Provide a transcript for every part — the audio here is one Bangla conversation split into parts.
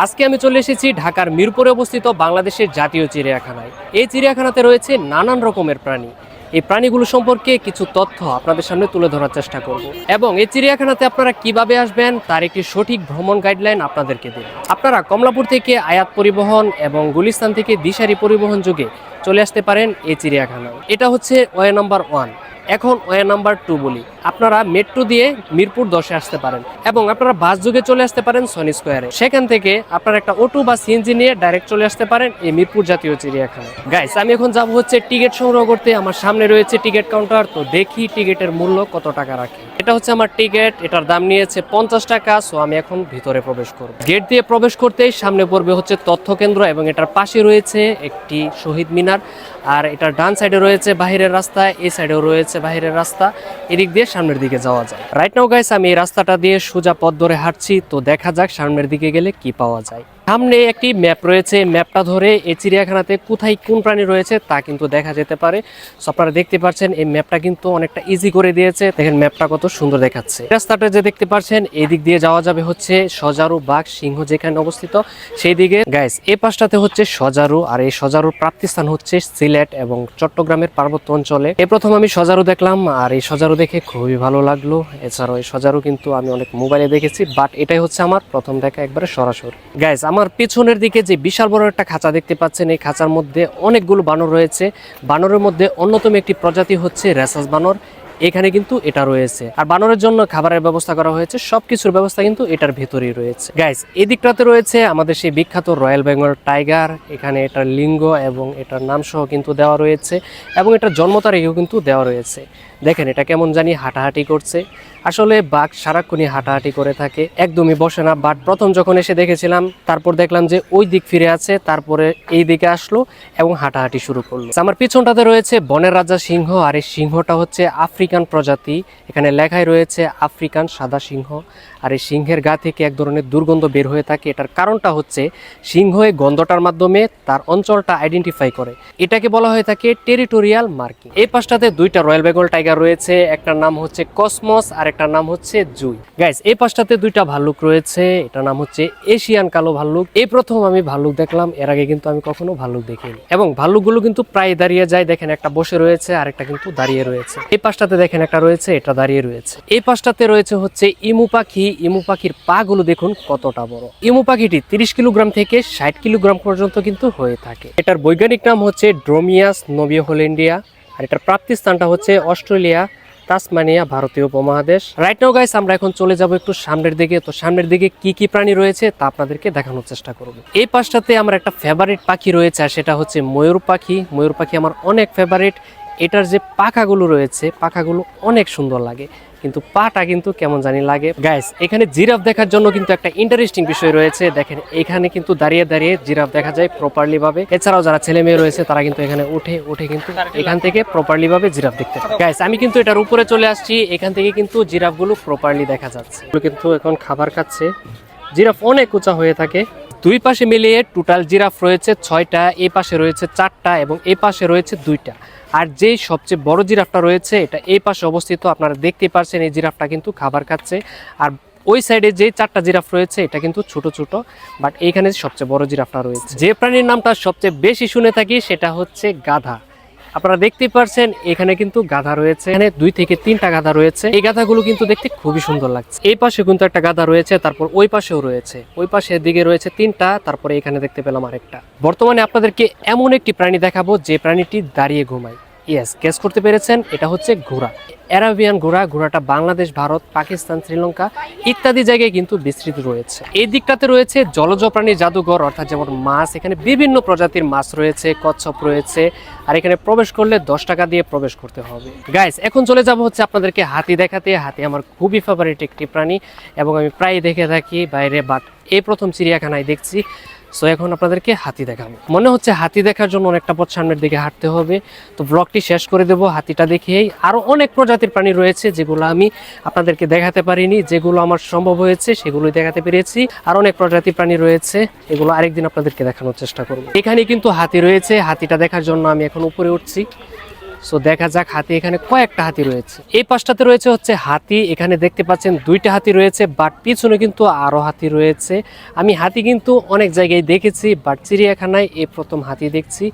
আজকে আমি চলে এসেছি ঢাকার মিরপুরে অবস্থিত বাংলাদেশের জাতীয় চিড়িয়াখানায়। এই চিড়িয়াখানাতে রয়েছে নানান রকমের প্রাণী। এই প্রাণীগুলো সম্পর্কে কিছু তথ্য আপনাদের সামনে তুলে ধরার চেষ্টা করব এবং এই চিড়িয়াখানাতে আপনারা কিভাবে আসবেন তার একটি সঠিক ভ্রমণ গাইডলাইন আপনাদেরকে দেব। আপনারা কমলাপুর থেকে আয়াত পরিবহন এবং গুলিস্তান থেকে দিশারি পরিবহন যোগে চলে আসতে পারেন এই চিড়িয়াখানায়। এটা হচ্ছে ওয়ে নাম্বার 1। এখন ওয়ে নাম্বার 2 বলি, আপনারা মেট্রো দিয়ে মিরপুর 10-এ আসতে পারেন এবং আপনারা বাস যোগে চলে আসতে পারেন সনি স্কোয়ারে। সেখান থেকে আপনারা একটা অটো বা সিএনজি নিয়ে ডাইরেক্ট চলে আসতে পারেন এই মিরপুর জাতীয় চিড়িয়াখানায়। গাইস, আমি এখন যাব হচ্ছে টিকিট সংগ্রহ করতে। আমার সামনে রয়েছে টিকিট কাউন্টার, তো দেখি টিকিটের মূল্য কত টাকা রাখে। এটা হচ্ছে আমার টিকিট, এটার দাম নিয়েছে 50 টাকা। সো আমি এখন ভিতরে প্রবেশ করব। গেট দিয়ে প্রবেশ করতেই সামনে পড়বে হচ্ছে তথ্য কেন্দ্র এবং এটার পাশে রয়েছে একটি শহীদ মিনার, আর এটার ডান সাইডে রয়েছে বাহিরের রাস্তা, এই সাইডেও রয়েছে বাহিরের রাস্তা। এদিক দিয়ে সামনের দিকে যাওয়া যায়। রাইট নাও গাইস, আমি এই রাস্তাটা দিয়ে সোজা পথ ধরে হাঁটছি, তো দেখা যাক সামনের দিকে গেলে কি পাওয়া যায়। সামনে একটি ম্যাপ রয়েছে, ম্যাপটা ধরে এই চিড়িয়াখানাতে কোথায় কোন প্রাণী রয়েছে তা কিন্তু দেখা যেতে পারে। সো আপনারা দেখতে পাচ্ছেন এই ম্যাপটা কিন্তু অনেকটা ইজি করে দিয়েছে। দেখেন ম্যাপটা কত সুন্দর দেখাচ্ছে। রাস্তাটা যে দেখতে পাচ্ছেন এই দিক দিয়ে যাওয়া যাবে হচ্ছে সজারু, বাঘ, সিংহ যেখানে অবস্থিত সেই দিকে। গাইস, এই পাশটাতে হচ্ছে সজারু, আর এই সজারুর প্রাপ্তিস্থান হচ্ছে সিলেট এবং চট্টগ্রামের পার্বত্য অঞ্চলে। এই প্রথম আমি সজারু দেখলাম, আর এই সজারু দেখে খুবই ভালো লাগলো। এছাড়াও এই সজারু কিন্তু আমি অনেক মোবাইলে দেখেছি, বাট এটাই হচ্ছে আমার প্রথম দেখা একবারে সরাসরি। গাইস, আমার পিছনের দিকে যে বিশাল বড় একটা খাঁচা দেখতে পাচ্ছেন, এই খাঁচার মধ্যে অনেকগুলো বানর রয়েছে। বানরের মধ্যে অন্যতম একটি প্রজাতি হচ্ছে রেসাস বানর। এখানে কিন্তু এটা রয়েছে, আর বানরের জন্য খাবারের ব্যবস্থা করা হয়েছে। সবকিছুর ব্যবস্থা কিন্তু এটার ভেতরেই রয়েছে। গাইস, এই দিকটাতে রয়েছে আমাদের সেই বিখ্যাত রয়্যাল বেঙ্গল টাইগার। এখানে এটার লিঙ্গ এবং এটার নাম সহ কিন্তু দেওয়া রয়েছে এবং এটার জন্ম তারিখও কিন্তু দেওয়া রয়েছে। দেখেন এটা কেমন জানি হাঁটাহাঁটি করছে। আসলে বাঘ সারাক্ষণই হাঁটাহাঁটি করে থাকে, একদমই বসে না। বাট প্রথম যখন এসে দেখেছিলাম, তারপর দেখলাম যে ওই দিক ফিরে আছে, তারপরে এই দিকে আসলো এবং হাঁটাহাঁটি শুরু করলো। আমার পিছনটাতে রয়েছে বনের রাজা সিংহ, আর এই সিংহটা হচ্ছে আফ্রিকান প্রজাতি। এখানে লেখাই রয়েছে আফ্রিকান সাদা সিংহ। আর এই সিংহের গা থেকে এক ধরনের দুর্গন্ধ বের হয়ে থাকে। এটার কারণটা হচ্ছে সিংহ এই গন্ধটার মাধ্যমে তার অঞ্চলটা আইডেন্টিফাই করে। এটাকে বলা হয়ে থাকে টেরিটোরিয়াল মার্কিং। এই পাশটাতে দুইটা রয়্যাল বেঙ্গল টাইগার রয়েছে, একটার নাম হচ্ছে কসমস আর একটার নাম হচ্ছে জুই। গাইস, এই পাশটাতে দুইটা ভাল্লুক রয়েছে, এটার নাম হচ্ছে এশিয়ান কালো ভাল্লুক। এই প্রথম আমি ভাল্লুক দেখলাম, এর আগে কিন্তু আমি কখনো ভাল্লুক দেখিনি। এবং ভাল্লুকগুলো কিন্তু প্রায় দাঁড়িয়ে যায়। দেখেন একটা বসে রয়েছে আর একটা কিন্তু দাঁড়িয়ে রয়েছে। এই পাশটাতে দেখেন একটা রয়েছে, এটা দাঁড়িয়ে রয়েছে। এই পাশটাতে রয়েছে হচ্ছে ইমু পাখি। ইমু পাখির পা গুলো দেখুন কতটা বড়। ইমু পাখিটি 30 কিলোগ্রাম থেকে 60 কিলোগ্রাম পর্যন্ত কিন্তু হয়ে থাকে। এটার বৈজ্ঞানিক নাম হচ্ছে ড্রোমিয়াস নোভিহোল্যান্ডিয়া, আর এটার প্রাপ্তিস্থানটা হচ্ছে অস্ট্রেলিয়া, তাসমানিয়া, ভারতীয় উপমহাদেশ। রাইট নাও গাইস, আমরা এখন চলে যাব একটু সামনের দিকে। তো সামনের দিকে কি কি প্রাণী রয়েছে তা আপনাদেরকে দেখানোর চেষ্টা করব। এই পাশটাতে আমার একটা ফেভারিট পাখি রয়েছে, আর সেটা হচ্ছে ময়ূর পাখি। ময়ূর পাখি আমার অনেক ফেভারিট। এটার যে পাখাগুলো রয়েছে, পাখাগুলো অনেক সুন্দর লাগে, কিন্তু পাটা কিন্তু কেমন জানি লাগে। গাইস, এখানে জিরাফ দেখার জন্য কিন্তু একটা ইন্টারেস্টিং বিষয় রয়েছে। দেখেন এখানে কিন্তু দাঁড়িয়ে দাঁড়িয়ে জিরাফ দেখা যায় প্রপারলি ভাবে। এছাড়াও যারা ছেলে মেয়ে রয়েছে তারা কিন্তু এখানে উঠে কিন্তু এখান থেকে প্রপারলি ভাবে জিরাফ দেখতে পায়। গাইস, আমি কিন্তু এটার উপরে চলে আসছি, এখান থেকে কিন্তু জিরাফগুলো প্রপারলি দেখা যাচ্ছে। কিন্তু এখন খাবার খাচ্ছে। জিরাফ অনেক উঁচা হয়ে থাকে। দুই পাশে মিলিয়ে টোটাল জিরাফ রয়েছে 6টা, এই পাশে রয়েছে 4টা এবং এই পাশে রয়েছে 2টা। আর যেই সবচেয়ে বড় জিরাফটা রয়েছে এটা এই পাশে অবস্থিত। আপনারা দেখতে পাচ্ছেন এই জিরাফটা কিন্তু খাবার খাচ্ছে। আর ওই সাইডে যে 4টা জিরাফ রয়েছে এটা কিন্তু ছোট ছোট, বাট এইখানে সবচেয়ে বড় জিরাফটা রয়েছে। যে প্রাণীর নামটা সবচেয়ে বেশি শুনে থাকি সেটা হচ্ছে গাধা। আপনারা দেখতে পাচ্ছেন এখানে কিন্তু গাধা রয়েছে, এখানে 2 থেকে 3টা গাধা রয়েছে। এই গাধাগুলো কিন্তু দেখতে খুবই সুন্দর লাগছে। এই পাশে কিন্তু একটা গাধা রয়েছে, তারপর ওই পাশেও রয়েছে, ওই পাশের দিকে রয়েছে 3টা, তারপরে এখানে দেখতে পেলাম আরেকটা। বর্তমানে আপনাদেরকে এমন একটি প্রাণী দেখাবো যে প্রাণীটি দাঁড়িয়ে ঘুমায়। ইয়েস, গেস করতে পেরেছেন, এটা হচ্ছে ঘোড়া। অ্যারাবিয়ান ঘোড়া। ঘোড়াটা বাংলাদেশ, ভারত, পাকিস্তান, শ্রীলঙ্কা ইত্যাদি জায়গায় কিন্তু বিস্তৃত রয়েছে। এই দিকটাতে রয়েছে জলজ প্রাণীর জাদুঘর, অর্থাৎ যেমন মাছ, এখানে বিভিন্ন প্রজাতির মাছ রয়েছে, কচ্ছপ রয়েছে। আর এখানে প্রবেশ করলে 10 টাকা দিয়ে প্রবেশ করতে হবে। গাইস, এখন চলে যাব হচ্ছে আপনাদেরকে হাতি দেখাতে। হাতি আমার খুবই ফেভারিট একটি প্রাণী এবং আমি প্রায় দেখে থাকি বাইরে, বাট এই প্রথম চিড়িয়াখানায় দেখছি। সো এখন আপনাদেরকে হাতি দেখাবো। মনে হচ্ছে হাতি দেখার জন্য অনেকটা পথ সামনের দিকে হাঁটতে হবে, তো ব্লগটি শেষ করে দেবো হাতিটা দেখেই। আরও অনেক প্রজাতির প্রাণী রয়েছে যেগুলো আমি আপনাদেরকে দেখাতে পারিনি, যেগুলো আমার সম্ভব হয়েছে সেগুলোই দেখাতে পেরেছি। আর অনেক প্রজাতির প্রাণী রয়েছে, এগুলো আরেকদিন আপনাদেরকে দেখানোর চেষ্টা করবো। এখানে কিন্তু হাতি রয়েছে, হাতিটা দেখার জন্য আমি এখন উপরে উঠছি। সো দেখা যাক হাতি, এখানে কয়েকটা হাতি রয়েছে। এই পাশটাতে রয়েছে হচ্ছে হাতি, এখানে দেখতে পাচ্ছেন 2টা হাতি রয়েছে, বাট পিছনে কিন্তু আরো হাতি রয়েছে। আমি হাতি কিন্তু অনেক জায়গায় দেখেছি, বাট চিড়িয়াখানায় এই প্রথম হাতি দেখছি।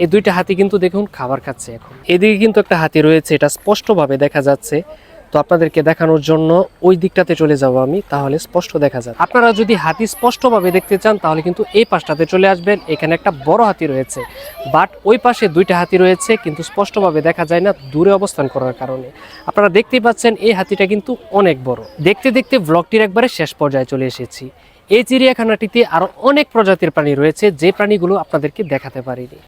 এই 2টা হাতি কিন্তু দেখুন খাবার খাচ্ছে এখন। এদিকে কিন্তু একটা হাতি রয়েছে, এটা স্পষ্টভাবে দেখা যাচ্ছে। তো আপনাদেরকে দেখানোর জন্য ওই দিকটাতে চলে যাব আমি, তাহলে স্পষ্ট দেখা যাবে। আপনারা যদি হাতি স্পষ্টভাবে দেখতে চান তাহলে কিন্তু এই পাশটাতে চলে আসবেন, এখানে একটা বড় হাতি রয়েছে, বাট ওই পাশে 2টা হাতি রয়েছে কিন্তু স্পষ্টভাবে দেখা যায় না দূরে অবস্থান করার কারণে। আপনারা দেখতেই পাচ্ছেন এই হাতিটা কিন্তু অনেক বড়। দেখতে দেখতে ব্লগটির একবারে শেষ পর্যায়ে চলে এসেছি। এই চিড়িয়াখানাটিতে আরো অনেক প্রজাতির প্রাণী রয়েছে, যে প্রাণীগুলো আপনাদেরকে দেখাতে পারিনি।